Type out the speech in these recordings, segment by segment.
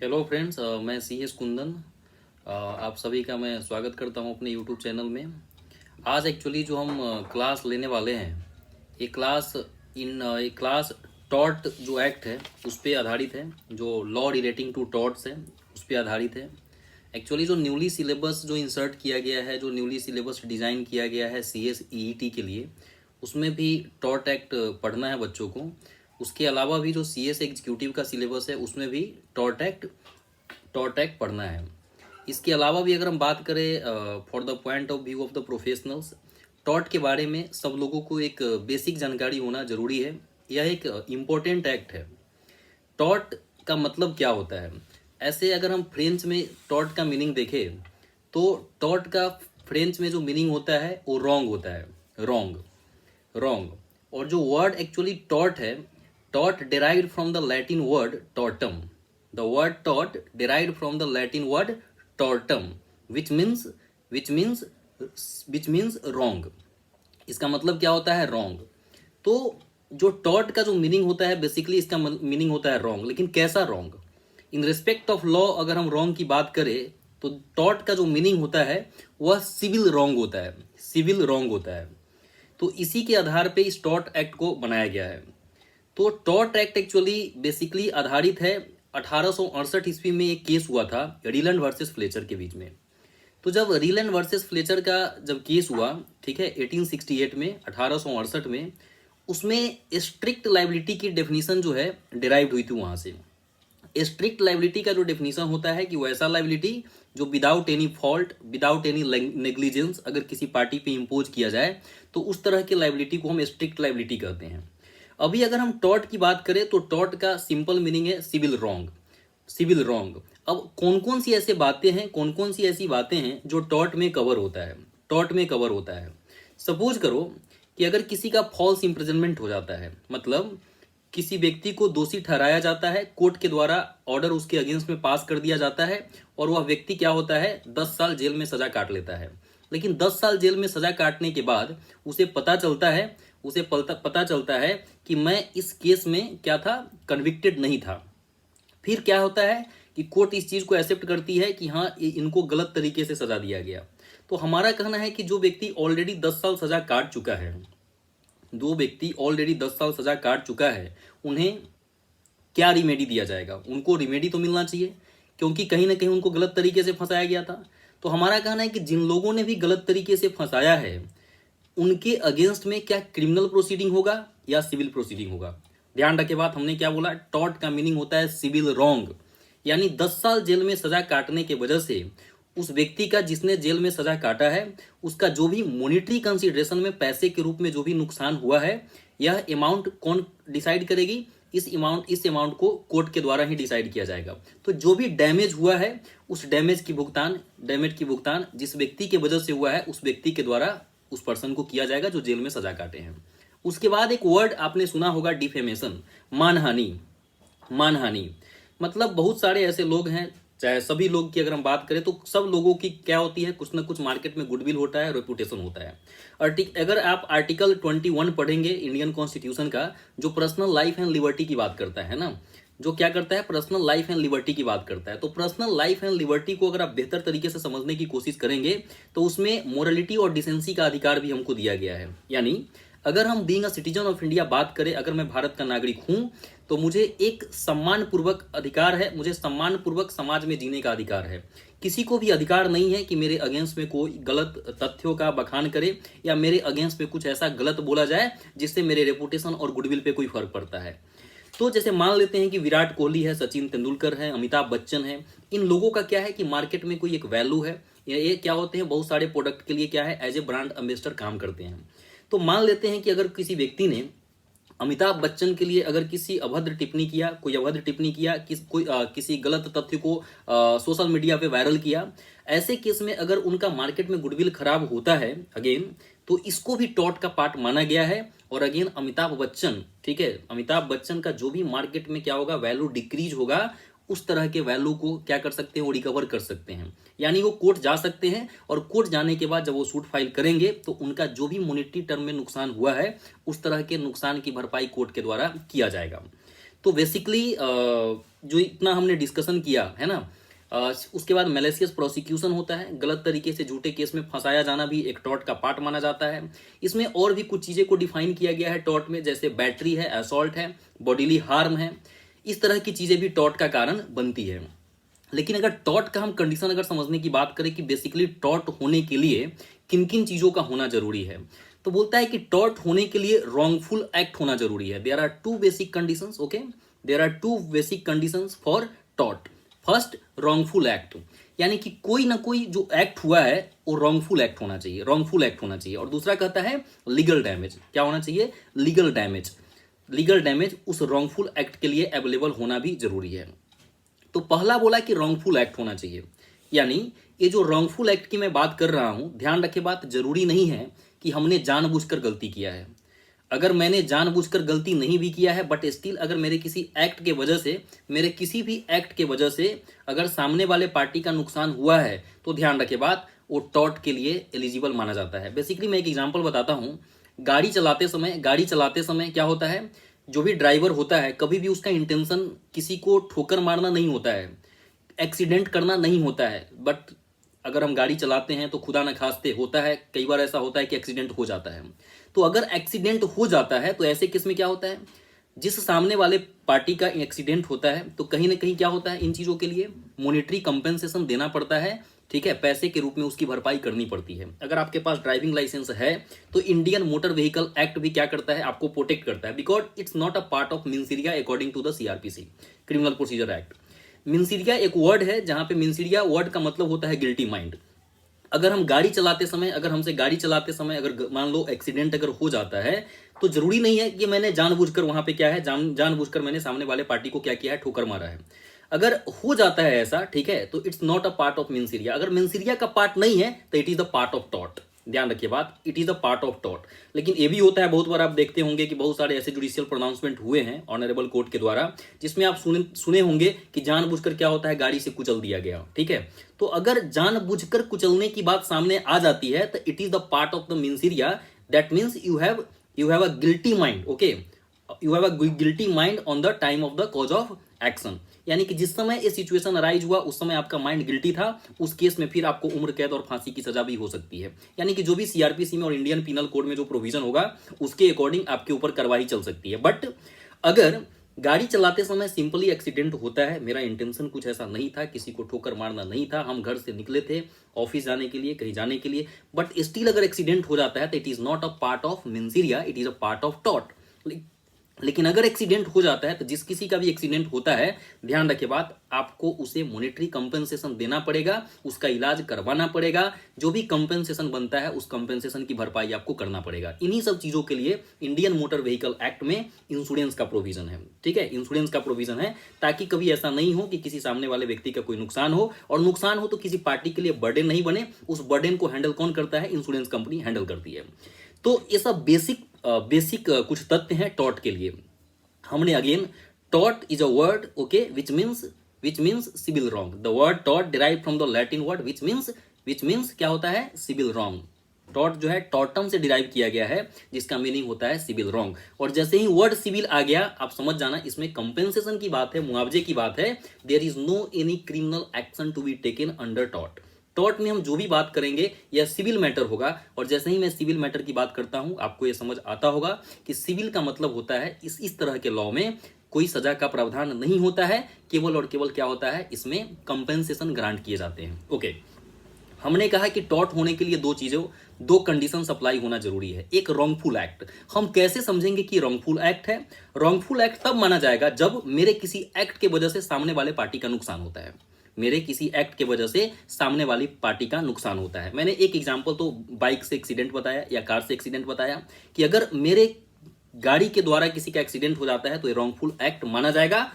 Hello friends, मैं CS Kundan. आप सभी का मैं स्वागत करता हूं अपने यूट्यूब चैनल में। आज एक्चुअली जो हम क्लास लेने वाले हैं, ये क्लास टॉर्ट जो एक्ट है उस पे आधारित है, जो लॉ रिलेटिंग टू टॉर्ट्स है उस पे आधारित है। एक्चुअली जो न्यूली सिलेबस जो इंसर्ट किया गया है, जो न्यूली सिलेबस डिज़ाइन किया गया है CS EET के लिए, उसमें भी टॉर्ट एक्ट पढ़ना है बच्चों को। उसके अलावा भी जो CS एग्जीक्यूटिव का सिलेबस है उसमें भी टॉर्ट एक्ट पढ़ना है। इसके अलावा भी अगर हम बात करें for the point of view of the professionals, tort के बारे में सब लोगों को एक बेसिक जानकारी होना जरूरी है। यह एक इम्पोर्टेंट एक्ट है। टॉर्ट का मतलब क्या होता है? ऐसे अगर हम फ्रेंच में टॉर्ट का मीनिंग देखें तो टॉर्ट का फ्रेंच में जो मीनिंग होता है वो रॉन्ग होता है। Wrong, wrong. और जो वर्ड एक्चुअली टॉर्ट है, tort derived from the Latin word टॉर्टम। The word tort derived from the Latin word टॉर्टम, which means which means which means wrong. इसका मतलब क्या होता है? रॉन्ग। तो जो टॉर्ट का जो मीनिंग होता है, बेसिकली इसका मीनिंग होता है रॉन्ग। लेकिन कैसा wrong? In respect of law अगर हम रॉन्ग की बात करें तो टॉर्ट का जो मीनिंग होता है वह सिविल रॉन्ग होता है। सिविल रॉन्ग होता है। तो इसी के आधार पे इस टॉर्ट एक्ट को बनाया गया है। तो टॉर्ट एक्ट एक्चुअली बेसिकली आधारित है 1868 ईस्वी में एक केस हुआ था रीलैंड वर्सेस फ्लेचर के बीच में। तो जब रीलैंड वर्सेस फ्लेचर का जब केस हुआ, ठीक है, 1868 में, 1868 में, उसमें स्ट्रिक्ट लाइबिलिटी की डेफिनेशन जो है डिराइव्ड हुई थी वहां से। स्ट्रिक्ट लाइबिलिटी का जो डेफिनेशन होता है कि वैसा लाइबिलिटी जो without any fault, without any negligence अगर किसी पार्टी पे इम्पोज किया जाए तो उस तरह की लाइबिलिटी को हम स्ट्रिक्ट लाइबिलिटी कहते हैं। अभी अगर हम टॉर्ट की बात करें तो टॉर्ट का सिंपल मीनिंग है सिविल रॉन्ग। Civil wrong. अब कौन कौन सी ऐसे बातें हैं, कौन कौन सी ऐसी बातें हैं जो टॉर्ट में कवर होता है? टॉर्ट में कवर होता है। सपोज करो कि अगर किसी का फॉल्स इंप्रिजनमेंट हो जाता है, मतलब किसी व्यक्ति को दोषी ठहराया जाता है, कोर्ट के द्वारा ऑर्डर उसके अगेंस्ट में पास कर दिया जाता है और वह व्यक्ति क्या होता है, 10 साल जेल में सजा काट लेता है। लेकिन 10 साल जेल में सजा काटने के बाद उसे पता चलता है कि मैं इस केस में क्या था, कन्विक्टेड नहीं था। फिर क्या होता है कि कोर्ट इस चीज को एक्सेप्ट करती है कि हाँ, इनको गलत तरीके से सजा दिया गया। तो हमारा कहना है कि जो व्यक्ति ऑलरेडी 10 साल सजा काट चुका है, दो व्यक्ति ऑलरेडी 10 साल सजा काट चुका है, उन्हें क्या रिमेडी दिया जाएगा? उनको रिमेडी तो मिलना चाहिए, क्योंकि कहीं ना कहीं उनको गलत तरीके से फंसाया गया था। तो हमारा कहना है कि जिन लोगों ने भी गलत तरीके से फंसाया है उनके अगेंस्ट में क्या क्रिमिनल प्रोसीडिंग होगा या सिविल प्रोसीडिंग होगा? ध्यान रखे बात, हमने क्या बोला? टॉर्ट का मीनिंग होता है सिविल रॉन्ग। यानी 10 साल जेल में सजा काटने के वजह से उस व्यक्ति का, जिसने जेल में सजा काटा है, उसका जो भी मॉनिटरी कंसिडरेशन में पैसे के रूप में जो भी नुकसान हुआ है, यह अमाउंट कौन डिसाइड करेगी? इस अमाउंट को कोर्ट के द्वारा ही डिसाइड किया जाएगा। तो जो भी डैमेज हुआ है उस डैमेज की भुगतान जिस व्यक्ति के वजह से हुआ है उस व्यक्ति के द्वारा उस पर्सन को किया जाएगा जो जेल में सजा काटे हैं। उसके बाद एक वर्ड आपने सुना होगा, डिफेमेशन, मानहानि। मानहानि मतलब बहुत सारे ऐसे लोग हैं, चाहे सभी लोग की अगर हम बात करें तो सब लोगों की क्या होती है, कुछ ना कुछ मार्केट में गुडविल होता है, रेपुटेशन होता है। अगर आप आर्टिकल 21 पढ़ेंगे इंडियन कॉन्स्टिट्यूशन का, जो पर्सनल लाइफ एंड लिबर्टी की बात करता है ना, जो क्या करता है, पर्सनल लाइफ एंड लिबर्टी की बात करता है। तो पर्सनल लाइफ एंड लिबर्टी को अगर आप बेहतर तरीके से समझने की कोशिश करेंगे तो उसमें मोरलिटी और डिसेंसी का अधिकार भी हमको दिया गया है। यानी अगर हम being a citizen of India बात करें, अगर मैं भारत का नागरिक हूं तो मुझे एक सम्मान पूर्वक अधिकार है, मुझे सम्मान पूर्वक समाज में जीने का अधिकार है। किसी को भी अधिकार नहीं है कि मेरे अगेंस्ट में कोई गलत तथ्यों का बखान करे या मेरे अगेंस्ट में कुछ ऐसा गलत बोला जाए जिससे मेरे रेपुटेशन और गुडविल पे कोई फर्क पड़ता है। तो जैसे मान लेते हैं कि विराट कोहली है, सचिन तेंदुलकर है, अमिताभ बच्चन है, इन लोगों का क्या है कि मार्केट में कोई एक वैल्यू है। ये क्या होते हैं, बहुत सारे प्रोडक्ट के लिए क्या है, एज ए ब्रांड एम्बेसडर काम करते हैं। तो मान लेते हैं कि अगर किसी व्यक्ति ने अमिताभ बच्चन के लिए अगर किसी अभद्र टिप्पणी किया, कोई अभद्र टिप्पणी किया, किसी गलत तथ्य को सोशल मीडिया पे वायरल किया, ऐसे केस में अगर उनका मार्केट में गुडविल खराब होता है अगेन, तो इसको भी टॉर्ट का पार्ट माना गया है। और अगेन अमिताभ बच्चन, ठीक है, अमिताभ बच्चन का जो भी मार्केट में क्या होगा, वैल्यू डिक्रीज होगा, उस तरह के वैल्यू को क्या कर सकते हैं, वो रिकवर कर सकते हैं। यानी वो कोर्ट जा सकते हैं और कोर्ट जाने के बाद जब वो सूट फाइल करेंगे तो उनका जो भी मॉनेटरी टर्म में नुकसान हुआ है उस तरह के नुकसान की भरपाई कोर्ट के द्वारा किया जाएगा। तो बेसिकली जो इतना हमने डिस्कशन किया है ना, उसके बाद मैलिशियस प्रोसिक्यूशन होता है, गलत तरीके से झूठे केस में फंसाया जाना भी एक टॉर्ट का पार्ट माना जाता है। इसमें और भी कुछ चीज़ें को डिफाइन किया गया है टॉर्ट में, जैसे बैटरी है, असॉल्ट है, बॉडीली हार्म है, इस तरह की चीज़ें भी टॉर्ट का कारण बनती है। लेकिन अगर टॉर्ट का हम कंडीशन अगर समझने की बात करें कि बेसिकली टॉर्ट होने के लिए किन किन चीज़ों का होना जरूरी है, तो बोलता है कि टॉर्ट होने के लिए रॉन्गफुल एक्ट होना जरूरी है। There are two basic conditions, okay, there are two basic conditions for tort. First, wrongful act, यानी कि कोई ना कोई जो एक्ट हुआ है वो रॉन्गफुल एक्ट होना चाहिए, रॉन्गफुल एक्ट होना चाहिए। और दूसरा कहता है लीगल डैमेज, क्या होना चाहिए, लीगल डैमेज, लीगल डैमेज उस रॉन्गफुल एक्ट के लिए अवेलेबल होना भी जरूरी है। तो पहला बोला कि रॉन्गफुल एक्ट होना चाहिए, यानी ये जो रॉन्गफुल एक्ट की मैं बात कर रहा हूं, ध्यान रखे बात, जरूरी नहीं है कि हमने जानबूझकर गलती किया है। अगर मैंने जानबूझकर गलती नहीं भी किया है बट स्टिल अगर मेरे किसी एक्ट के वजह से, मेरे किसी भी एक्ट के वजह से अगर सामने वाले पार्टी का नुकसान हुआ है, तो ध्यान रखे बात, वो टॉर्ट के लिए एलिजिबल माना जाता है। बेसिकली मैं एक एग्जांपल बताता हूं, गाड़ी चलाते समय क्या होता है, जो भी ड्राइवर होता है कभी भी उसका इंटेंशन किसी को ठोकर मारना नहीं होता है, एक्सीडेंट करना नहीं होता है। बट अगर हम गाड़ी चलाते हैं तो खुदा न खास्ते होता है, कई बार ऐसा होता है कि एक्सीडेंट हो जाता है। तो अगर एक्सीडेंट हो जाता है तो ऐसे केस में क्या होता है, जिस सामने वाले पार्टी का एक्सीडेंट होता है तो कहीं ना कहीं क्या होता है, इन चीज़ों के लिए मॉनेटरी कंपेंसेशन देना पड़ता है, ठीक है, पैसे के रूप में उसकी भरपाई करनी पड़ती है। अगर आपके पास ड्राइविंग लाइसेंस है तो इंडियन मोटर व्हीकल एक्ट भी क्या करता है, आपको प्रोटेक्ट करता है, because it's not a part of mens rea according to the CrPC, criminal procedure act. Mens rea एक वर्ड है, जहां पे मिन्सिरिया वर्ड का मतलब होता है गिल्टी माइंड। अगर हम गाड़ी चलाते समय, अगर हमसे गाड़ी चलाते समय अगर मान लो एक्सीडेंट अगर हो जाता है, तो जरूरी नहीं है कि मैंने जानबूझकर वहां पे क्या है, जानबूझकर मैंने सामने वाले पार्टी को क्या किया है, ठोकर मारा है। अगर हो जाता है ऐसा, ठीक है, तो it's not a part of mens rea. अगर मिन्सिरिया का पार्ट नहीं है तो it is the part of tort, ध्यान रखिए बात, it is a part of tort. लेकिन ये भी होता है, बहुत बार आप देखते होंगे कि बहुत सारे ऐसे जुडिशियल प्रोनाउंसमेंट हुए हैं ऑनरेबल कोर्ट के द्वारा, जिसमें आप सुने होंगे कि जानबूझकर क्या होता है, गाड़ी से कुचल दिया गया, ठीक है। तो अगर जानबूझकर कुचलने की बात सामने आ जाती है तो it is the part of the mens rea, that means you have a guilty mind, okay, you have a guilty mind on the time of the cause of action. यानी कि जिस समय ये सिचुएशन अराइज हुआ उस समय आपका माइंड गिल्टी था, उस केस में फिर आपको उम्र कैद और फांसी की सजा भी हो सकती है। यानी कि जो भी सीआरपीसी में और इंडियन पिनल कोड में जो प्रोविजन होगा उसके अकॉर्डिंग आपके ऊपर कार्रवाई चल सकती है। बट अगर गाड़ी चलाते समय सिंपली एक्सीडेंट होता है, मेरा इंटेंशन कुछ ऐसा नहीं था, किसी को ठोकर मारना नहीं था, हम घर से निकले थे ऑफिस जाने के लिए, कहीं जाने के लिए, बट स्टिल अगर एक्सीडेंट हो जाता है तो it is not a part of mens rea, it is a part of tort. लेकिन अगर एक्सीडेंट हो जाता है तो जिस किसी का भी एक्सीडेंट होता है, ध्यान रखिए बात, आपको उसे मॉनेटरी कंपेंसेशन देना पड़ेगा, उसका इलाज करवाना पड़ेगा, जो भी कंपेंसेशन बनता है उस कंपेंसेशन की भरपाई आपको करना पड़ेगा। इन्हीं सब चीजों के लिए इंडियन मोटर व्हीकल एक्ट में इंश्योरेंस का प्रोविजन है, ठीक है, इंश्योरेंस का प्रोविजन है, ताकि कभी ऐसा नहीं हो कि किसी सामने वाले व्यक्ति का कोई नुकसान हो, और नुकसान हो तो किसी पार्टी के लिए बर्डन नहीं बने। उस बर्डन को हैंडल कौन करता है, इंश्योरेंस कंपनी हैंडल करती है। तो ये सब बेसिक कुछ तथ्य हैं टॉर्ट के लिए। हमने again, tort is a word, okay, which means civil wrong. The word tort derive from the Latin word which means क्या होता है, सिविल रॉन्ग। टॉर्ट जो है टॉर्टम से डिराइव किया गया है, जिसका मीनिंग होता है सिविल रॉन्ग। और जैसे ही वर्ड सिविल आ गया, आप समझ जाना इसमें कंपेंसेशन की बात है, मुआवजे की बात है। There is no any criminal action to be taken under tort. Tort में हम जो भी बात करेंगे यह सिविल मैटर होगा। और जैसे ही मैं सिविल मैटर की बात करता हूं, आपको यह समझ आता होगा कि सिविल का मतलब होता है इस तरह के लॉ में कोई सजा का प्रावधान नहीं होता है, केवल और केवल क्या होता है, इसमें कंपेंसेशन ग्रांट किए जाते हैं, ओके। हमने कहा कि टॉर्ट होने के लिए दो कंडीशन अप्लाई होना जरूरी है। एक, रॉन्गफुल एक्ट। हम कैसे समझेंगे कि रॉन्गफुल एक्ट है? रॉन्गफुल एक्ट तब माना जाएगा जब मेरे किसी एक्ट के वजह से सामने वाले पार्टी का नुकसान होता है, मेरे किसी एक्ट के वजह से सामने वाली पार्टी का नुकसान होता है। मैंने एक एग्जांपल तो बाइक से एक्सीडेंट बताया या कार से एक्सीडेंट बताया, कि अगर मेरे गाड़ी के द्वारा किसी का एक्सीडेंट हो जाता है तो ये रॉन्गफुल एक्ट माना जाएगा,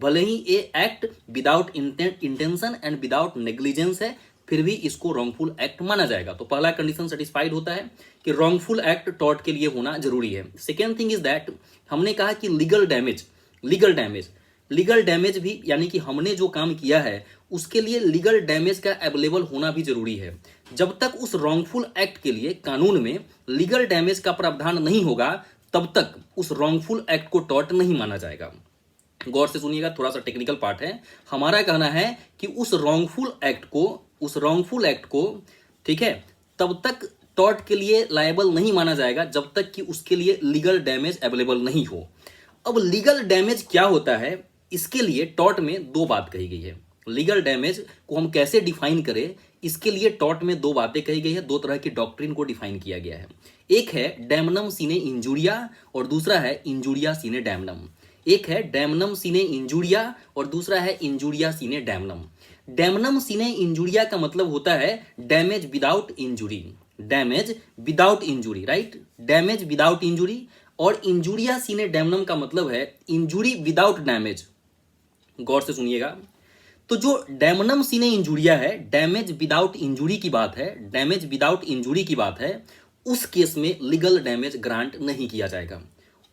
भले ही ये act without intention and without negligence है, फिर भी इसको रॉन्गफुल एक्ट माना जाएगा। तो पहला कंडीशन सेटिस्फाइड होता है कि रॉन्गफुल एक्ट टॉर्ट के लिए होना जरूरी है। सेकेंड थिंग इज दैट, हमने कहा कि लीगल डैमेज भी, यानी कि हमने जो काम किया है उसके लिए लीगल डैमेज का अवेलेबल होना भी जरूरी है। जब तक उस रॉन्गफुल एक्ट के लिए कानून में लीगल डैमेज का प्रावधान नहीं होगा, तब तक उस रॉन्गफुल एक्ट को टॉर्ट नहीं माना जाएगा। गौर से सुनिएगा, थोड़ा सा टेक्निकल पार्ट है। हमारा कहना है कि उस रॉन्गफुल एक्ट को ठीक है, तब तक टॉर्ट के लिए लायबल नहीं माना जाएगा जब तक कि उसके लिए लीगल डैमेज अवेलेबल नहीं हो। अब लीगल डैमेज क्या होता है, इसके लिए टॉर्ट में दो बात कही गई है। लीगल डैमेज को हम कैसे डिफाइन करें, इसके लिए टॉर्ट में दो बातें कही गई है, दो तरह की डॉक्ट्रिन को डिफाइन किया गया है। एक है डैमनम सीने इंजूरिया और दूसरा है इंजूरिया सीने डैमनम। एक है डैमनम सीने इंजूरिया और दूसरा है injuria sine damnum. Damnum sine injuria का मतलब होता है damage without injury, damage without injury, right, damage without injury. और इंजूरिया सीने डैमनम का मतलब है इंजुरी विदाउट डैमेज। गौर से सुनिएगा, तो जो डैमनम सीने इंजूरिया है, डैमेज विदाउट इंजुरी की बात है, डैमेज विदाउट इंजुरी की बात है, उस केस में लीगल डैमेज ग्रांट नहीं किया जाएगा।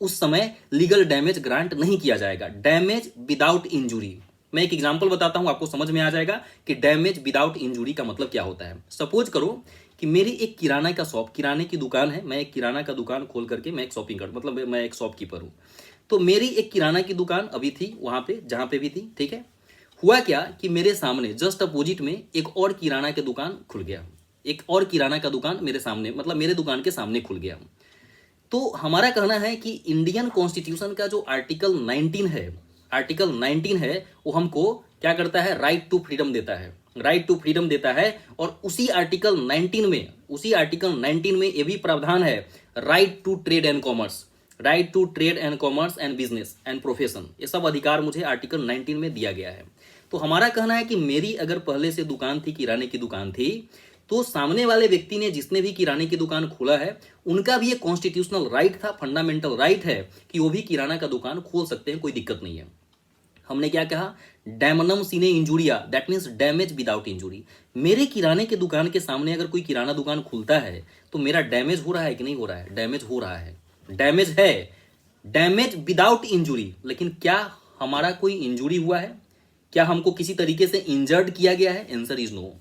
उस समय लीगल डैमेज ग्रांट नहीं किया जाएगा। डैमेज विदाउट इंजुरी, मैं एक एग्जांपल बताता हूं, आपको समझ में आ जाएगा कि डैमेज विदाउट इंजुरी का मतलब क्या होता है। सपोज करो कि मेरी एक किराना का शॉप, किराने की दुकान है, मैं एक किराना का दुकान खोल करके मैं एक शॉपिंग कर, मतलब मैं एक शॉपकीपर हूं। तो मेरी एक किराना की दुकान अभी थी वहां पे जहां पे भी थी, ठीक है। हुआ क्या कि मेरे सामने जस्ट अपोजिट में एक और किराना की दुकान खुल गया, एक और किराना का दुकान मेरे सामने, मतलब मेरे दुकान के सामने खुल गया। तो हमारा कहना है कि इंडियन कॉन्स्टिट्यूशन का जो आर्टिकल 19 है, आर्टिकल 19 है, वो हमको क्या करता है, राइट टू फ्रीडम देता है, राइट टू फ्रीडम देता है। और उसी आर्टिकल 19 में ये भी प्रावधान है right to trade and commerce, right to trade and commerce and business and profession, ये सब अधिकार मुझे आर्टिकल 19 में दिया गया है। तो हमारा कहना है कि मेरी अगर पहले से दुकान थी, किराने की दुकान थी, तो सामने वाले व्यक्ति ने, जिसने भी किराने की दुकान खोला है, उनका भी एक कॉन्स्टिट्यूशनल राइट था, फंडामेंटल राइट है कि वो भी किराना का दुकान खोल सकते हैं, कोई दिक्कत नहीं है। हमने क्या कहा, damnum sine injuria, that means damage without injury. मेरे किराने के दुकान के सामने अगर कोई किराना दुकान खुलता है तो मेरा डैमेज हो रहा है कि नहीं हो रहा है, डैमेज हो रहा है, डैमेज है, डैमेज विदाउट इंजुरी। लेकिन क्या हमारा कोई इंजुरी हुआ है, क्या हमको किसी तरीके से इंजर्ड किया गया है? आंसर इज नो,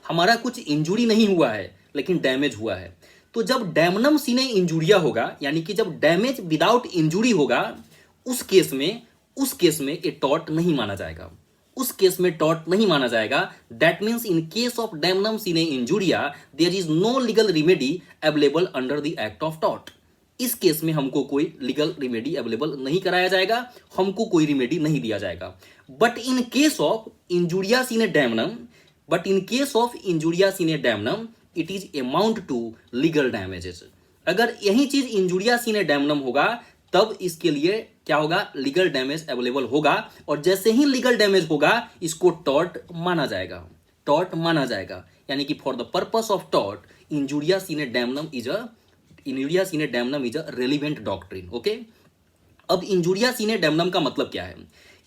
हमारा कुछ इंजुरी नहीं हुआ है लेकिन डैमेज हुआ है। तो जब डैमनम सीने इंजूरिया होगा, यानी कि जब डैमेज विदाउट इंजुरी होगा, उस केस में ये टॉर्ट नहीं माना जाएगा, उस केस में टॉर्ट नहीं माना जाएगा। That means in case of damnum sine injuria there is no legal remedy available under the act of tort. इस केस में हमको कोई लीगल रिमेडी अवेलेबल नहीं कराया जाएगा, हमको कोई रिमेडी नहीं दिया जाएगा। But in case of injuria sine damnum, but in case of injuria sine damnum it is amount to legal damages. अगर यही चीज इंजूरिया सीने डैमनम होगा तब इसके लिए क्या होगा, लीगल डैमेज अवेलेबल होगा। और जैसे ही लीगल डैमेज होगा इसको टॉर्ट माना जाएगा, टॉर्ट माना जाएगा। यानी कि for the purpose of tort injuria sine damnum is a relevant doctrine. Okay, अब इंजूरिया सीने डैमनम का मतलब क्या है?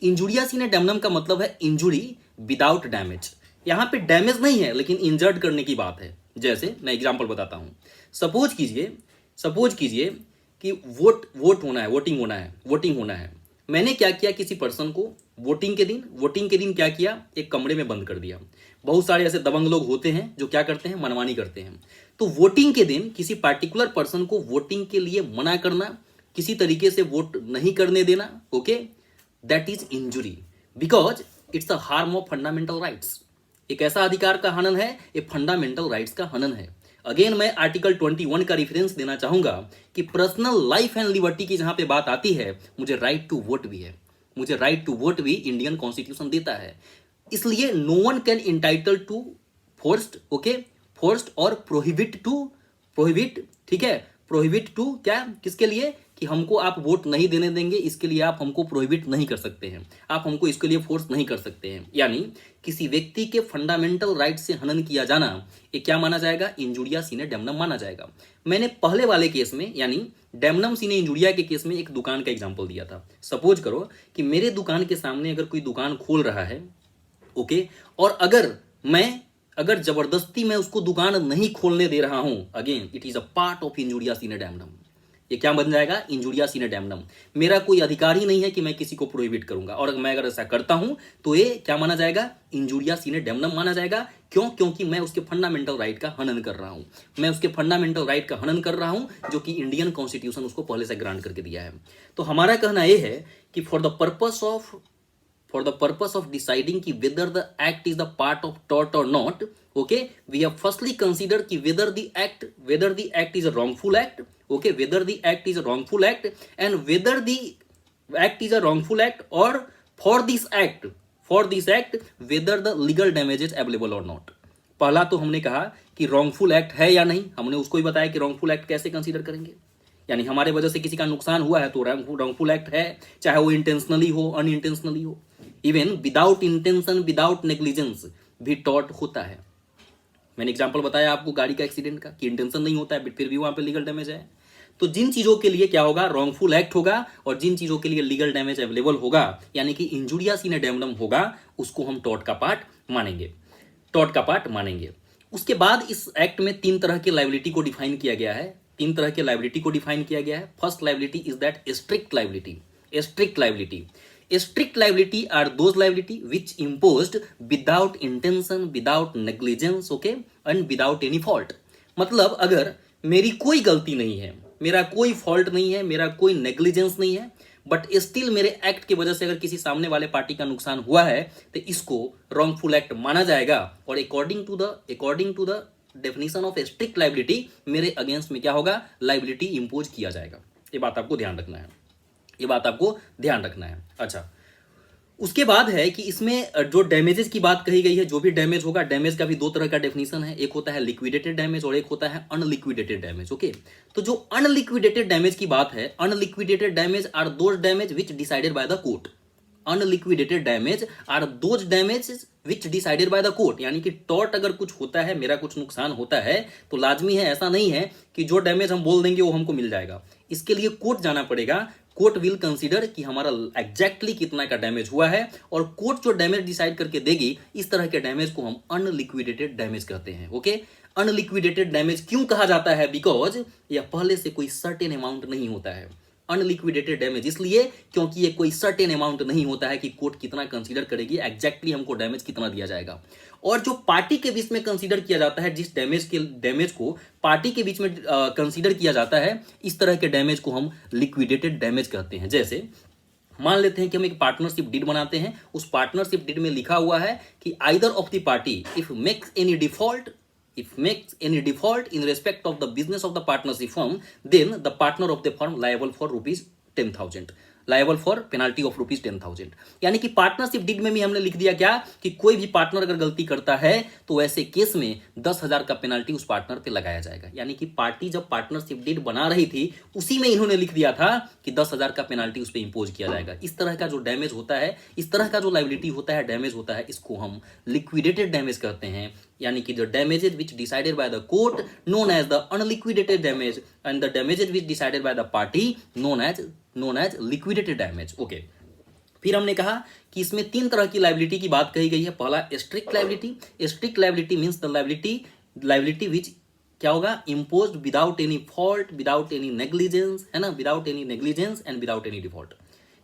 इंजूरिया सीने डैमनम का मतलब है इंजुरी विदाउट डैमेज। यहां पे डैमेज नहीं है लेकिन इंजर्ड करने की बात है। जैसे मैं एग्जांपल बताता हूं, सपोज कीजिए कि वोटिंग होना है। मैंने क्या किया, किसी पर्सन को वोटिंग के दिन क्या किया, एक कमरे में बंद कर दिया। बहुत सारे ऐसे दबंग लोग होते हैं जो क्या करते हैं, मनमानी करते हैं। तो वोटिंग के दिन किसी पार्टिकुलर पर्सन को वोटिंग के लिए मना करना, किसी तरीके से वोट नहीं करने देना, okay, that is injury because it's a harm of fundamental rights. एक ऐसा अधिकार का हनन है, ये फंडामेंटल राइट्स का हनन है। अगेन मैं आर्टिकल 21 का रेफरेंस देना चाहूंगा कि पर्सनल लाइफ एंड लिबर्टी की जहां पे बात आती है, मुझे राइट टू वोट भी है, मुझे राइट टू वोट भी इंडियन कॉन्स्टिट्यूशन देता है। इसलिए no one can entitle to forced और प्रोहिबिट, ठीक है, प्रोहिबिट टू क्या, किसके लिए, कि हमको आप वोट नहीं देने देंगे, इसके लिए आप हमको प्रोहिबिट नहीं कर सकते हैं, आप हमको इसके लिए फोर्स नहीं कर सकते हैं। यानी किसी व्यक्ति के फंडामेंटल राइट से हनन किया जाना, ये क्या माना जाएगा, इंजूरिया सीने डैमनम माना जाएगा। मैंने पहले वाले केस में यानी डैमनम सीने इंजूरिया के केस में एक दुकान का एग्जांपल दिया था। सपोज करो कि मेरे दुकान के सामने अगर कोई दुकान खोल रहा है, ओके, और अगर जबरदस्ती मैं उसको दुकान नहीं खोलने दे रहा हूं, again it is a part of injuria sine damnum. ये क्या बन जाएगा, इंजूरिया सीने डैमनम। मेरा कोई अधिकार ही नहीं है कि मैं किसी को प्रोहिबिट करूंगा, और मैं अगर ऐसा करता हूं तो ये क्या माना जाएगा, इंजूरिया सीने डैमनम माना जाएगा। क्यों? क्योंकि मैं उसके फंडामेंटल राइट का हनन कर रहा हूं, मैं उसके फंडामेंटल राइट का हनन कर रहा हूं जो कि इंडियन कॉन्स्टिट्यूशन उसको पहले से ग्रांट करके दिया है। तो हमारा कहना यह है कि for the purpose of deciding ki whether the act is the part of tort or not, okay, we have firstly considered ki whether the act is a wrongful act, okay, whether the act is a wrongful act, and whether the act is a wrongful act, or for this act whether the legal damage is available or not। पहला तो हमने कहा कि wrongful act है या नहीं, हमने उसको ही बताया कि wrongful act कैसे कंसीडर करेंगे, यानी हमारे वजह से किसी का नुकसान हुआ है तो रॉन्गफुल एक्ट है, चाहे वो इंटेंशनली हो अनइंटेंशनली हो। Even without intention without negligence भी टॉर्ट होता है। मैंने एग्जांपल बताया आपको गाड़ी का एक्सीडेंट का कि इंटेंशन नहीं होता है बट फिर भी वहां पे लीगल डैमेज है। तो जिन चीजों के लिए क्या होगा, रॉन्गफुल एक्ट होगा, और जिन चीजों के लिए लीगल डैमेज अवेलेबल होगा यानी कि इंजुरियस इन एडेमडम होगा, उसको हम टॉर्ट का पार्ट मानेंगे। उसके बाद इस एक्ट में तीन तरह की लायबिलिटी को डिफाइन किया गया है। First liability is that strict liability. Strict liability are those liability which imposed without intention, without negligence, okay, and without any fault। मतलब अगर मेरी कोई गलती नहीं है, मेरा कोई फॉल्ट नहीं है, मेरा कोई नेग्लिजेंस नहीं है, बट स्टिल मेरे एक्ट की वजह से अगर किसी सामने वाले पार्टी का नुकसान हुआ है तो इसको रॉन्गफुल एक्ट माना जाएगा, और according to the definition of strict liability मेरे अगेंस्ट में क्या होगा, लायबिलिटी इंपोज किया जाएगा। ये बात आपको ध्यान रखना है। अच्छा, उसके बाद है कि इसमें जो डैमेजेस की बात कही गई है, जो भी डैमेज होगा, डैमेज का भी दो तरह का डेफिनेशन है, एक होता है लिक्विडेटेड डैमेज और एक होता है अनलिक्विडेटेड डैमेज। ओके, तो जो अनलिक्विडेटेड डैमेज की बात है, unliquidated damage are those damage which decided by the court. Unliquidated damage are those damage which decided by the court, यानी कि टॉर्ट अगर कुछ होता है, मेरा कुछ नुकसान होता है तो लाजमी है, ऐसा नहीं है कि जो डैमेज हम बोल देंगे वो हमको मिल जाएगा। इसके लिए कोर्ट जाना पड़ेगा। कोर्ट विल कंसीडर कि हमारा एग्जैक्टली कितना का डैमेज हुआ है, और कोर्ट जो डैमेज डिसाइड करके देगी, इस तरह के डैमेज को हम अनलिक्विडेटेड डैमेज कहते हैं। ओके, अनलिक्विडेटेड डैमेज क्यों कहा जाता है? बिकॉज यह पहले से कोई सर्टेन अमाउंट नहीं होता है। अनलिक्विडेटेड डैमेज इसलिए क्योंकि ये कोई सर्टेन अमाउंट नहीं होता है कि कोर्ट कितना कंसीडर करेगी, एग्जैक्टली हमको डैमेज कितना दिया जाएगा। और जो पार्टी के बीच में कंसीडर किया जाता है, जिस डैमेज को पार्टी के बीच में कंसीडर किया जाता है, इस तरह के डैमेज को हम लिक्विडेटेड डैमेज कहते हैं। जैसे मान लेते हैं कि हम एक पार्टनरशिप डीड बनाते हैं, उस पार्टनरशिप डीड में लिखा हुआ है कि either of the party if makes any default in respect of the business of the partnership firm, then the partner of the firm liable for rupees 10,000, liable for penalty of rupees 10,000। यानी कि partnership deed में भी हमने लिख दिया क्या कि कोई भी पार्टनर अगर गलती करता है तो ऐसे केस में 10,000 का पेनाल्टी उस पार्टनर पे लगाया जाएगा। यानी कि पार्टी जब पार्टनरशिप डीड बना रही थी उसी में इन्होंने लिख दिया था कि 10,000 का पेनाल्टी उस पर इंपोज किया जाएगा। इस तरह का जो डैमेज होता है, इस तरह का जो लायबिलिटी होता है, डैमेज होता है, इसको हम लिक्विडेटेड डैमेज कहते हैं। यानी कि the damages which decided by the court known as the unliquidated damage, and the damages which decided by the party known as liquidated damage. Okay, फिर हमने कहा कि इसमें तीन तरह की लायबिलिटी की बात कही गई है। पहला strict liability means the liability which क्या होगा, imposed without any fault, without any negligence, है ना, without any negligence and without any default.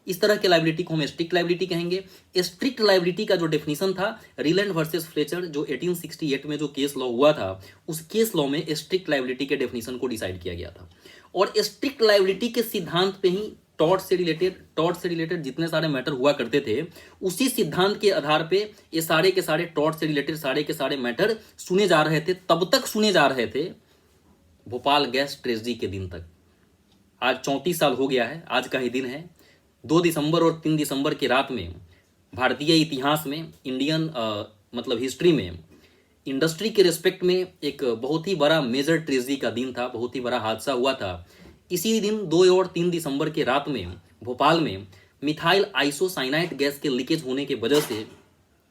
इस तरह के लायबिलिटी को हम स्ट्रिक्ट लायबिलिटी कहेंगे। स्ट्रिक्ट लायबिलिटी का जो डेफिनेशन था, रीलैंड वर्सेस फ्लेचर, जो 1868 में जो केस लॉ हुआ था, उस केस लॉ में स्ट्रिक्ट लायबिलिटी के डेफिनेशन को डिसाइड किया गया था। और स्ट्रिक्ट लायबिलिटी के सिद्धांत पे ही टॉर्ट से रिलेटेड जितने सारे मैटर हुआ करते थे, उसी सिद्धांत के आधार पे ये सारे के सारे टॉर्ट से रिलेटेड सारे के सारे मैटर सुने जा रहे थे। तब तक सुने जा रहे थे भोपाल गैस ट्रेजडी के दिन तक। आज 34 साल हो गया है, आज का ही दिन है। 2 दिसंबर और 3 दिसंबर की रात में भारतीय इतिहास में, इंडियन मतलब हिस्ट्री में, इंडस्ट्री के रिस्पेक्ट में एक बहुत ही बड़ा मेजर ट्रेजडी का दिन था, बहुत ही बड़ा हादसा हुआ था। इसी दिन 2 और 3 दिसंबर की रात में भोपाल में मिथाइल आइसोसाइनाइड गैस के लीकेज होने की वजह से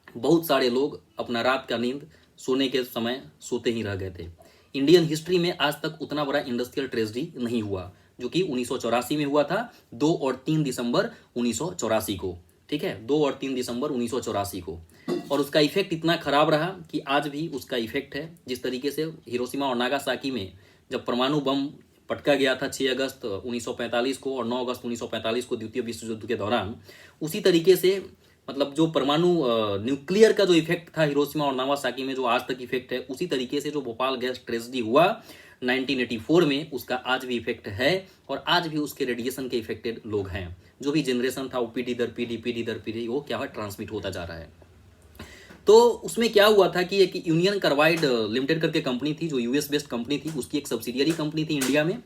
बहुत सारे लोग अपना रात का नींद सोने के समय सोते ही रह गए थे। इंडियन हिस्ट्री में आज तक उतना बड़ा इंडस्ट्रियल ट्रेजडी नहीं हुआ, जो कि 1984 में हुआ था, 2 और 3 दिसंबर 1984 को। ठीक है, 2 और 3 दिसंबर 1984 को। और उसका इफेक्ट इतना खराब रहा कि आज भी उसका इफेक्ट है। जिस तरीके से हिरोशिमा और नागासाकी में जब परमाणु बम पटका गया था 6 अगस्त 1945 को और 9 अगस्त 1945 को द्वितीय विश्व युद्ध के दौरान, उसी तरीके से मतलब जो परमाणु न्यूक्लियर का जो इफेक्ट था हिरोशिमा और नागासाकी में, जो आज तक इफेक्ट है, उसी तरीके से जो भोपाल गैस ट्रेजेडी हुआ 1984 में, उसका आज भी इफेक्ट है। और आज भी उसके रेडिएशन के इफेक्टेड लोग हैं। जो भी जनरेशन था वो पीढ़ी दर पीढ़ी, पीढ़ी दर पीढ़ी वो क्या है, ट्रांसमिट होता जा रहा है। तो उसमें क्या हुआ था कि एक यूनियन कार्बाइड लिमिटेड करके कंपनी थी, जो यूएस बेस्ड कंपनी थी, उसकी एक सब्सिडियरी कंपनी थी इंडिया में,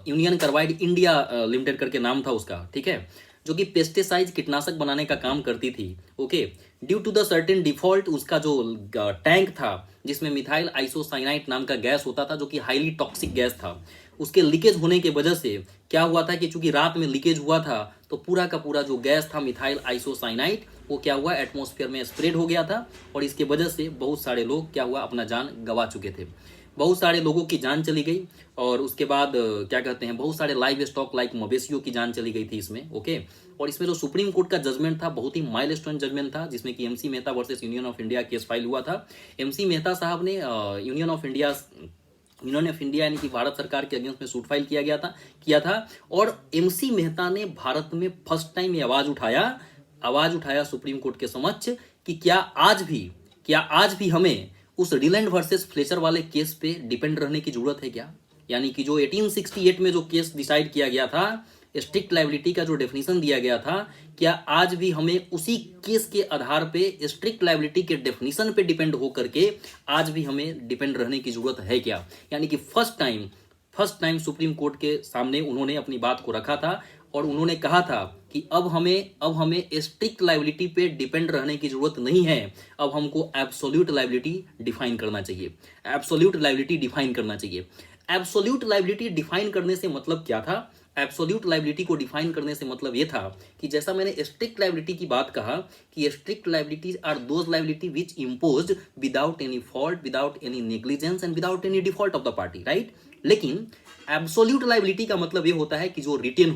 यूनियन कार्बाइड इंडिया लिमिटेड करके नाम था उसका, ठीक है, जो कि पेस्टिसाइड कीटनाशक बनाने का काम करती थी। Okay, due to the certain default, उसका जो टैंक था जिसमें मिथाइल आइसोसाइनाइड नाम का गैस होता था, जो कि हाईली टॉक्सिक गैस था, उसके लीकेज होने की वजह से क्या हुआ था कि चूंकि रात में लीकेज हुआ था, तो पूरा का पूरा जो गैस था मिथाइल आइसोसाइनाइड, वो क्या हुआ, एटमॉस्फेयर में स्प्रेड हो गया था। और इसके वजह से बहुत सारे लोग क्या हुआ, अपना जान गंवा चुके थे। बहुत सारे लोगों की जान चली गई। और उसके बाद क्या कहते हैं, बहुत सारे लाइव स्टॉक लाइक मवेशियों की जान चली गई थी इसमें। ओके, और इसमें जो सुप्रीम कोर्ट का जजमेंट था, बहुत ही माइलस्टोन जजमेंट था, जिसमें कि MC Mehta versus union of India case file हुआ था। एमसी मेहता साहब ने यूनियन ऑफ इंडिया यानी कि भारत सरकार के अगेंस्ट में सूट फाइल किया था। और एमसी मेहता ने भारत में फर्स्ट टाइम ये आवाज उठाया सुप्रीम कोर्ट के समक्ष कि क्या आज भी हमें उस रिलैंड वर्सेस फ्लेचर वाले केस पे डिपेंड रहने की जरूरत है क्या। यानी कि जो 1868 में जो केस डिसाइड किया गया था, स्ट्रिक्ट लायबिलिटी का जो डेफिनेशन दिया गया था, क्या आज भी हमें उसी केस के आधार पे, स्ट्रिक्ट लायबिलिटी के डेफिनेशन पे डिपेंड होकर के आज भी हमें डिपेंड रहने की जरूरत है क्या। यानी कि फर्स्ट टाइम सुप्रीम कोर्ट के सामने उन्होंने अपनी बात को रखा था और उन्होंने कहा था कि अब हमें स्ट्रिक्ट लायबिलिटी पे डिपेंड रहने की जरूरत नहीं है, अब हमको एब्सोल्यूट लायबिलिटी डिफाइन करना चाहिए। एब्सोल्यूट लायबिलिटी डिफाइन करने से मतलब क्या था? एब्सोल्यूट लायबिलिटी को डिफाइन करने से मतलब ये था कि जैसा मैंने स्ट्रिक्ट लायबिलिटी की बात कहा कि strict liabilities are those liability which imposed without any fault, without any negligence and without any default of the party, right. लेकिन एब्सोल्यूट लायबिलिटी का मतलब ये होता है कि जो रिटेन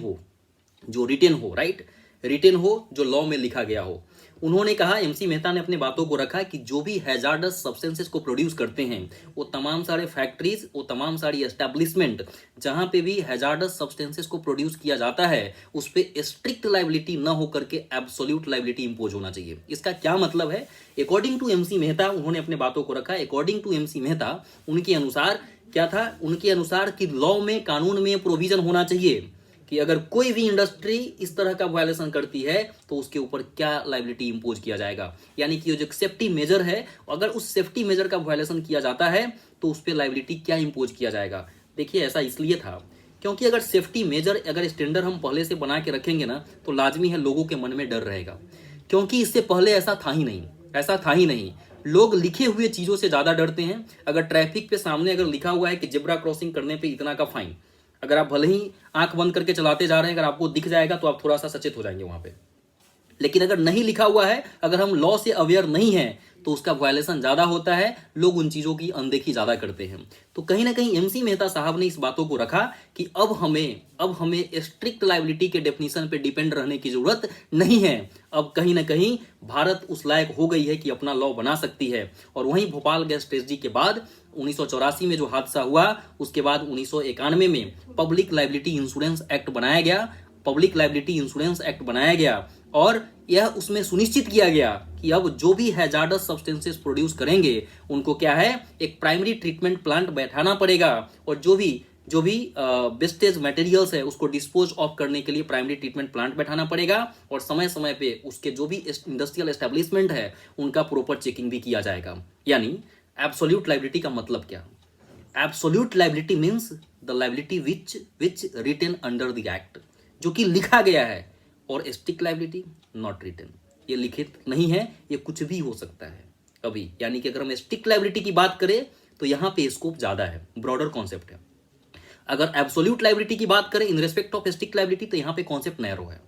हो, राइट, रिटेन हो, जो लॉ में लिखा गया हो। उन्होंने कहा, एमसी मेहता ने अपने बातों को रखा कि जो भी हैजार्डस सब्सटेंसेस को प्रोड्यूस करते हैं, वो तमाम सारे फैक्ट्रीज, वो तमाम सारी एस्टेब्लिशमेंट जहां पे भी हैजार्डस सब्सटेंसेस को प्रोड्यूस किया जाता है, उस पर स्ट्रिक्ट लायबिलिटी न होकर के एब्सोल्यूट लायबिलिटी इंपोज होना चाहिए। इसका क्या मतलब है? अकॉर्डिंग टू एमसी मेहता, उन्होंने अपने बातों को रखा, अकॉर्डिंग टू एमसी मेहता, उनके अनुसार क्या था? उनके अनुसार कि लॉ में, कानून में प्रोविजन होना चाहिए कि अगर कोई भी इंडस्ट्री इस तरह का वायलेशन करती है तो उसके ऊपर क्या लायबिलिटी इंपोज किया जाएगा। यानी कि जो सेफ्टी मेजर है, अगर उस सेफ्टी मेजर का वायलेशन किया जाता है तो उस पर लायबिलिटी क्या इंपोज किया जाएगा। देखिए, ऐसा इसलिए था क्योंकि अगर सेफ्टी मेजर, अगर स्टैंडर्ड हम पहले से बना के रखेंगे ना, तो लाजमी है लोगों के मन में डर रहेगा, क्योंकि इससे पहले ऐसा था ही नहीं। लोग लिखे हुए चीजों से ज्यादा डरते हैं। अगर ट्रैफिक पे सामने अगर लिखा हुआ है कि जेब्रा क्रॉसिंग करने पे इतना का फाइन, अगर आप भले ही आंख बंद करके चलाते जा रहे हैं, अगर आपको दिख जाएगा तो आप थोड़ा सा सचेत हो जाएंगे वहां पे। लेकिन अगर नहीं लिखा हुआ है, अगर हम लॉ से अवेयर नहीं है, तो उसका वायलेशन ज्यादा होता है, लोग उन चीजों की अनदेखी ज्यादा करते हैं। तो कहीं ना कहीं एमसी मेहता साहब ने इस बातों को रखा कि अब हमें स्ट्रिक्ट लायबिलिटी के डेफिनेशन पे डिपेंड रहने की जरूरत नहीं है। अब कहीं ना कहीं भारत उस लायक हो गई है कि अपना लॉ बना सकती है। और वहीं भोपाल गैस ट्रेजेडी के बाद 1984 में जो हादसा हुआ, उसके बाद 1991 में पब्लिक लायबिलिटी इंश्योरेंस एक्ट बनाया गया और यह उसमें सुनिश्चित किया गया कि अब जो भी हैजार्डस सब्सटेंसेस प्रोड्यूस करेंगे, उनको क्या है, एक प्राइमरी ट्रीटमेंट प्लांट बैठाना पड़ेगा, और जो भी वेस्टेज मटेरियल्स है उसको डिस्पोज ऑफ करने के लिए प्राइमरी ट्रीटमेंट प्लांट बैठाना पड़ेगा, और समय समय पे उसके जो भी इंडस्ट्रियल एस्टेब्लिशमेंट है उनका प्रॉपर चेकिंग भी किया जाएगा। यानी एब्सोल्यूट लायबिलिटी का मतलब क्या? Absolute liability means the liability which written under the act, जो कि लिखा गया है, और स्ट्रिक्ट लायबिलिटी नॉट रिटेन, ये लिखित नहीं है, ये कुछ भी हो सकता है अभी। यानी कि अगर हम स्ट्रिक्ट लायबिलिटी की बात करें तो यहां पे स्कोप ज्यादा है, ब्रॉडर कॉन्सेप्ट है। अगर एब्सोल्यूट लायबिलिटी की बात करें in respect of strict liability, तो यहां पे कॉन्सेप्ट नैरो है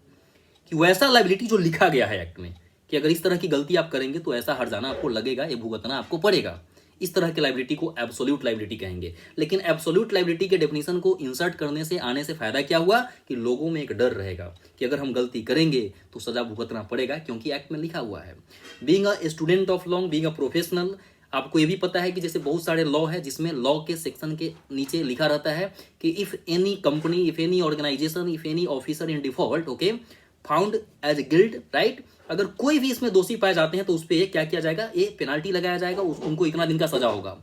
कि वैसा लायबिलिटी जो लिखा गया है एक्ट में कि अगर इस तरह की गलती आप करेंगे तो ऐसा हर्जाना आपको लगेगा, ये भुगतना आपको पड़ेगा। इस तरह की लायबिलिटी को एब्सोल्यूट लायबिलिटी कहेंगे। लेकिन एब्सोल्यूट लायबिलिटी के डेफिनेशन को इंसर्ट करने से, आने से फायदा क्या हुआ कि लोगों में एक डर रहेगा कि अगर हम गलती करेंगे तो सजा भुगतना पड़ेगा, क्योंकि एक्ट में लिखा हुआ है। Being a student of law, being a professional, आपको ये भी पता है कि जैसे बहुत सारे लॉ है जिसमें लॉ के सेक्शन के नीचे लिखा रहता है कि if any company, if any organisation, if any officer in default, okay, found as guilt, right, अगर कोई भी इसमें दोषी पाए जाते हैं तो उस पर क्या किया जाएगा, ये पेनाल्टी लगाया जाएगा, उनको इतना दिन का सजा होगा।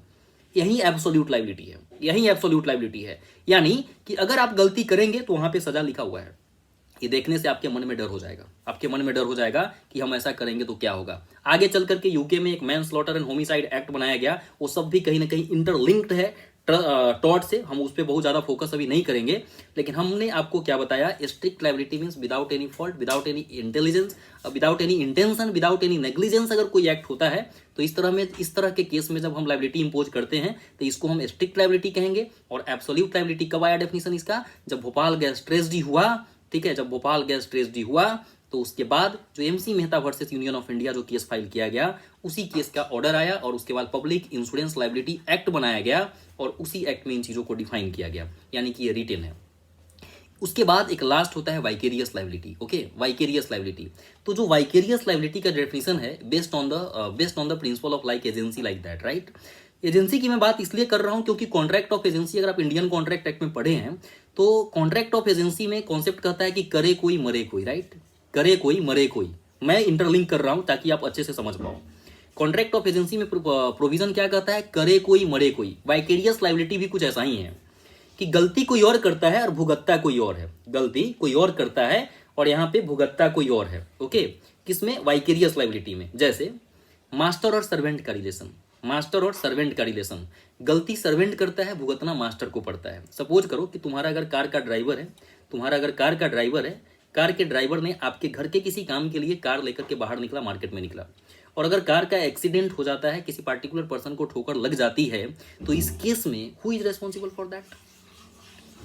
यही एब्सोल्यूट लायबिलिटी है, यही एब्सोल्यूट लायबिलिटी है। यानी कि अगर आप गलती करेंगे तो वहां पे सजा लिखा हुआ है। ये देखने से आपके मन में डर हो जाएगा, आपके मन में डर हो जाएगा कि हम ऐसा करेंगे तो क्या होगा। आगे चल करके यूके में एक man slaughter and homicide act बनाया गया, वो सब भी कहीं ना कहीं इंटरलिंक्ड है टॉर्ट से। हम उस पर बहुत ज्यादा फोकस अभी नहीं करेंगे, लेकिन हमने आपको क्या बताया, strict liability means without any fault, without any intelligence, without any intention, without any negligence अगर कोई एक्ट होता है तो इस तरह के केस में जब हम लायबिलिटी इंपोज करते हैं तो इसको हम स्ट्रिक्ट लायबिलिटी कहेंगे। और एब्सोल्यूट लायबिलिटी कब आया डेफिनेशन इसका, जब भोपाल गैस ट्रेजेडी हुआ, ठीक है, जब भोपाल गैस ट्रेजेडी हुआ तो उसके बाद जो MC Mehta versus union of India जो केस फाइल किया गया, उसी केस का ऑर्डर आया और उसके बाद पब्लिक इंश्योरेंस लायबिलिटी एक्ट बनाया गया और उसी एक्ट में इन चीजों को डिफाइन किया गया, यानी कि ये रिटेन है। उसके बाद एक लास्ट होता है vicarious liability. Okay, vicarious liability, तो जो वाइकेरियस लायबिलिटी का डेफिनेशन है based on the principle of like agency like that, right. Agency की मैं बात इसलिए कर रहा हूं क्योंकि कॉन्ट्रैक्ट ऑफ एजेंसी अगर आप इंडियन कॉन्ट्रैक्ट एक्ट में पढ़े हैं तो कॉन्ट्रैक्ट ऑफ एजेंसी में कॉन्सेप्ट कहता है कि करे कोई मरे कोई, राइट, करे कोई मरे कोई। मैं इंटरलिंक कर रहा हूं ताकि आप अच्छे से समझ पाओ। कॉन्ट्रैक्ट ऑफ एजेंसी में प्रोविजन क्या कहता है, करे कोई मरे कोई। वाइकेरियस लायबिलिटी भी कुछ ऐसा ही है कि गलती कोई और करता है और भुगतता कोई और है, गलती कोई और करता है और यहाँ पे भुगतता कोई और है। ओके, किसमें, वाइकेरियस लायबिलिटी में। जैसे मास्टर और सर्वेंट का रिलेशन, मास्टर और सर्वेंट का रिलेशन, गलती सर्वेंट करता है, भुगतना मास्टर को पड़ता है। सपोज करो कि तुम्हारा अगर कार का ड्राइवर है, तुम्हारा अगर कार का ड्राइवर है, कार के ड्राइवर ने आपके घर के किसी काम के लिए कार लेकर के बाहर निकला, मार्केट में निकला, और अगर कार का एक्सीडेंट हो जाता है, किसी पार्टिकुलर पर्सन को ठोकर लग जाती है, तो इस केस में who is responsible for that,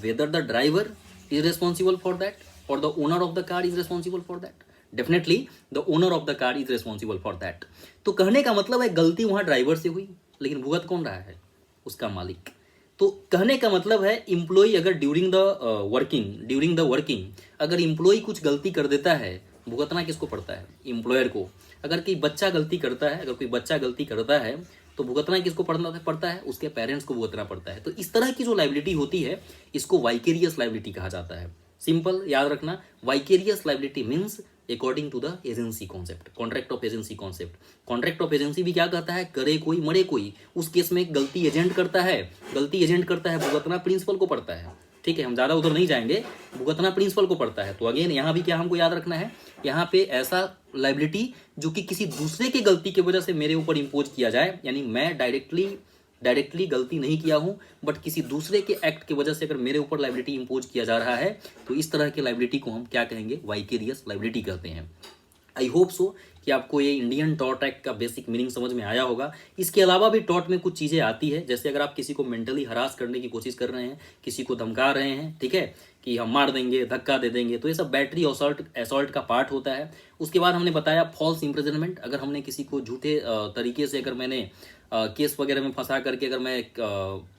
whether the driver is responsible for that or the owner of the car is responsible for that, definitely the owner of the car is responsible for that। तो कहने का मतलब है गलती वहां driver से हुई, लेकिन भुगत कौन रहा है, उसका मालिक। तो कहने का मतलब है इम्प्लॉय अगर ड्यूरिंग द वर्किंग अगर इम्प्लॉय कुछ गलती कर देता है, भुगतना किसको पड़ता है, इम्प्लॉयर को। अगर कोई बच्चा गलती करता है, अगर कोई बच्चा गलती करता है तो भुगतना किसको पड़ता है, उसके पेरेंट्स को भुगतना पड़ता है। तो इस तरह की जो लायबिलिटी होती है इसको वाइकेरियस लायबिलिटी कहा जाता है। सिंपल याद रखना, vicarious liability means according to the agency concept, contract of agency concept. Contract of agency भी क्या कहता है, करे कोई मरे कोई। उस केस में गलती एजेंट करता है, भुगतना प्रिंसिपल को पड़ता है। ठीक है, हम ज्यादा उधर नहीं जाएंगे, भुगतना प्रिंसिपल को पड़ता है। तो अगेन यहाँ भी क्या हमको याद रखना है, यहाँ पे ऐसा लायबिलिटी जो कि किसी दूसरे की गलती की वजह से मेरे ऊपर इंपोज किया जाए, यानी मैं डायरेक्टली गलती नहीं किया हूं, बट किसी दूसरे के एक्ट की वजह से अगर मेरे ऊपर लायबिलिटी इंपोज किया जा रहा है, तो इस तरह की लायबिलिटी को हम क्या कहेंगे, वाइकेरियस लायबिलिटी कहते हैं। आई होप सो कि आपको ये इंडियन टॉर्ट एक्ट का बेसिक मीनिंग समझ में आया होगा। इसके अलावा भी टॉर्ट में कुछ चीज़ें आती है, जैसे अगर आप किसी को मेंटली हरास करने की कोशिश कर रहे हैं, किसी को धमका रहे हैं, ठीक है, कि हम मार देंगे, धक्का दे देंगे, तो ये सब बैटरी असॉल्ट का पार्ट होता है। उसके बाद हमने बताया फॉल्स इम्प्रिजनमेंट, अगर हमने किसी को झूठे तरीके से अगर मैंने केस वगैरह में फंसा करके अगर मैं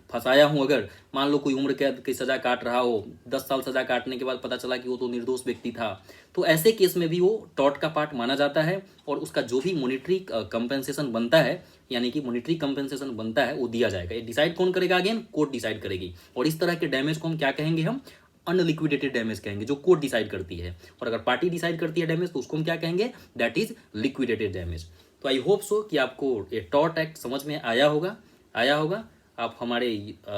फंसाया हूं, अगर मान लो कोई उम्र कैद की सजा काट रहा हो, 10 साल सजा काटने के बाद पता चला कि वो तो निर्दोष व्यक्ति था, तो ऐसे केस में भी वो टॉर्ट का पार्ट माना जाता है और उसका जो भी मॉनिटरी कंपेंसेशन बनता है, यानी कि मॉनिटरी कंपेंसेशन बनता है, वो दिया जाएगा। ये डिसाइड कौन करेगा, अगेन कोर्ट डिसाइड करेगी। और इस तरह के डैमेज को हम क्या कहेंगे, हम अनलिक्विडेटेड डैमेज कहेंगे, जो कोर्ट डिसाइड करती है। और अगर पार्टी डिसाइड करती है डैमेज, तो उसको हम क्या कहेंगे, दैट इज लिक्विडेटेड डैमेज। तो आई होप सो कि आपको ये टॉर्ट एक्ट समझ में आया होगा। आप हमारे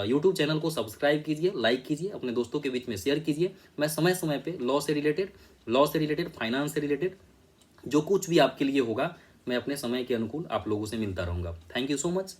YouTube चैनल को सब्सक्राइब कीजिए, लाइक कीजिए, अपने दोस्तों के बीच में शेयर कीजिए। मैं समय समय पे लॉ से रिलेटेड, फाइनेंस से रिलेटेड जो कुछ भी आपके लिए होगा, मैं अपने समय के अनुकूल आप लोगों से मिलता रहूँगा। Thank you so much.